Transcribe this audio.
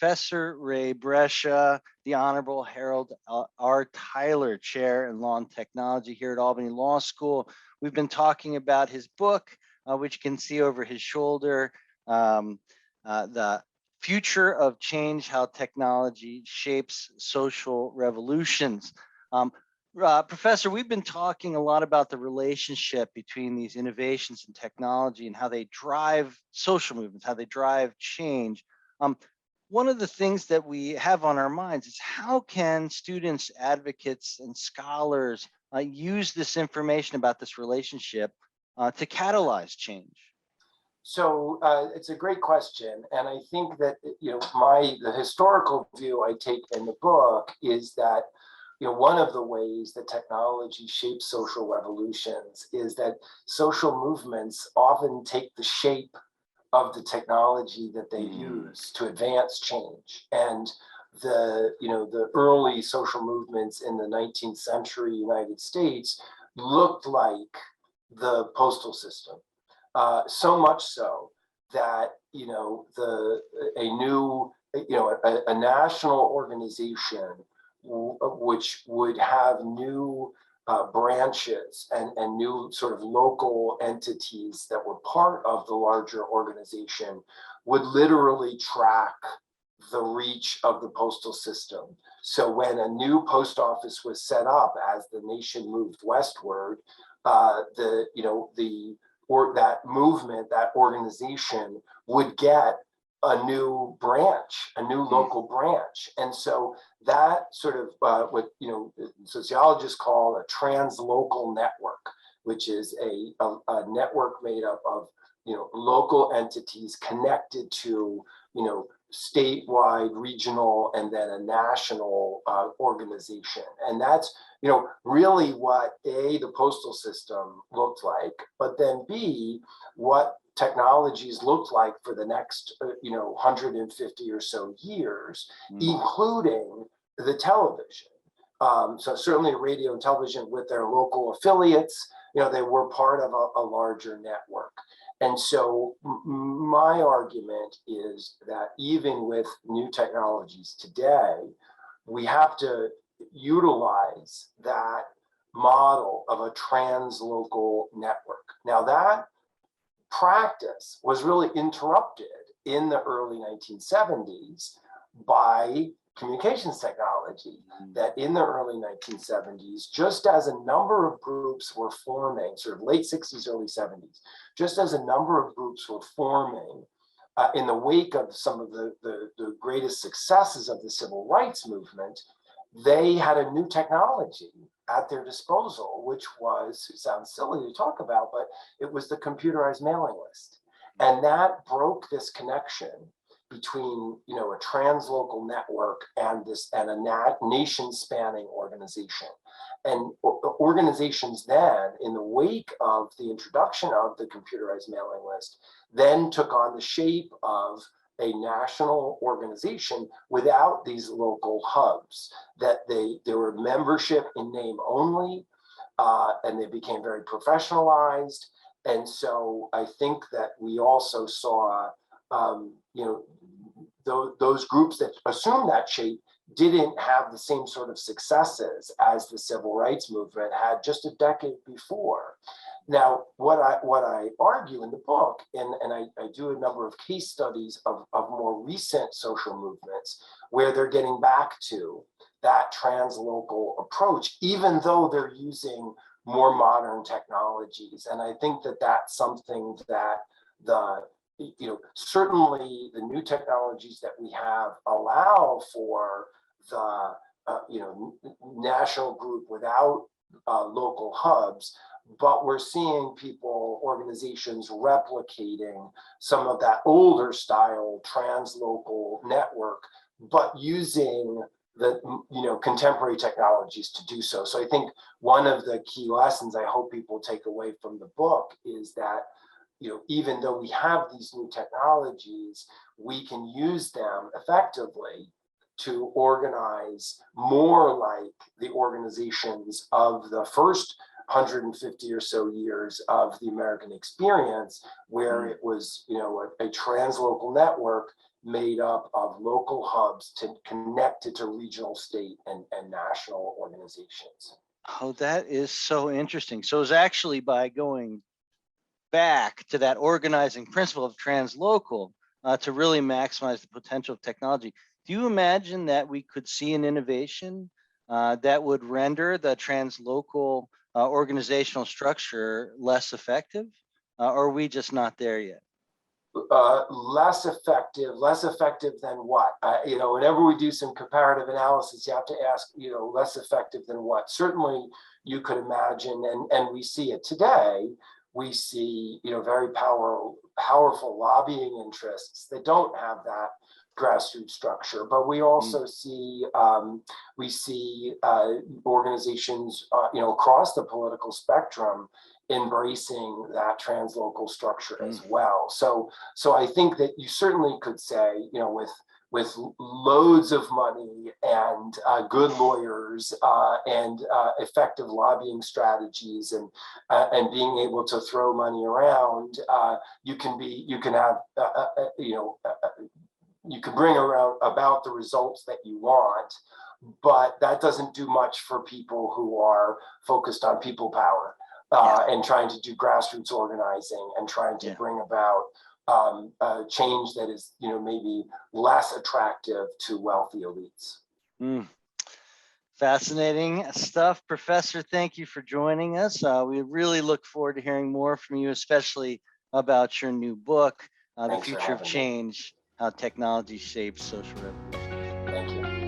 Professor Ray Brescia, the Honorable Harold R. Tyler Chair in Law and Technology here at Albany Law School. We've been talking about his book, which you can see over his shoulder, The Future of Change, How Technology Shapes Social Revolutions. Professor, we've been talking a lot about the relationship between these innovations in technology and how they drive social movements, how they drive change. One of the things that we have on our minds is how can students, advocates, and scholars use this information about this relationship to catalyze change? So it's a great question, and I think that the historical view I take in the book is that one of the ways that technology shapes social revolutions is that social movements often take the shape of the technology that they use to advance change. And the early social movements in the 19th century United States looked like the postal system, so much so that a national organization which would have new branches and new sort of local entities that were part of the larger organization would literally track the reach of the postal system. So when a new post office was set up as the nation moved westward, that movement, that organization would get a new branch, a new local branch. And so that sort of what sociologists call a translocal network, which is a network made up of local entities connected to statewide, regional, and then a national organization. And that's really what the postal system looked like, but then B, what technologies looked like for the next 150 or so years, including the television. So certainly radio and television with their local affiliates, they were part of a larger network. And so my argument is that even with new technologies today, we have to utilize that model of a translocal network. Now that practice was really interrupted in the early 1970s by communications technology, that in the early 1970s, just as a number of groups were forming, sort of late 60s, early 70s, just as a number of groups were forming in the wake of some of the greatest successes of the civil rights movement, they had a new technology at their disposal, which was, it sounds silly to talk about, but it was the computerized mailing list. And that broke this connection between a translocal network and a nation-spanning organization. And organizations then, in the wake of the introduction of the computerized mailing list, then took on the shape of a national organization without these local hubs, that they were membership in name only, and they became very professionalized. And so I think that we also saw, those groups that assumed that shape didn't have the same sort of successes as the civil rights movement had just a decade before. Now, what I argue in the book, and I do a number of case studies of more recent social movements where they're getting back to that translocal approach, even though they're using more modern technologies. And I think that that's something that certainly the new technologies that we have allow for the national group without local hubs, but we're seeing organizations replicating some of that older style translocal network, but using the contemporary technologies to do so. So I think one of the key lessons I hope people take away from the book is that even though we have these new technologies, we can use them effectively to organize more like the organizations of the first 150 or so years of the American experience, where it was, a translocal network made up of local hubs connected to regional, state, and national organizations. Oh, that is so interesting. So it's actually by going back to that organizing principle of translocal to really maximize the potential of technology. Do you imagine that we could see an innovation that would render the translocal organizational structure less effective? Or are we just not there yet? Less effective than what? Whenever we do some comparative analysis, you have to ask, less effective than what? Certainly you could imagine, and we see it today, we see, very powerful lobbying interests that don't have that grassroots structure, but we also see organizations, across the political spectrum embracing that translocal structure as well. So I think that you certainly could say, with loads of money and good lawyers and effective lobbying strategies and being able to throw money around, you can bring around about the results that you want, but that doesn't do much for people who are focused on people power. And trying to do grassroots organizing and trying to bring about change that is, maybe less attractive to wealthy elites. Fascinating stuff. Professor, thank you for joining us. We really look forward to hearing more from you, especially about your new book, The Future of Change, How Technology Shapes Social Revolution. Thank you.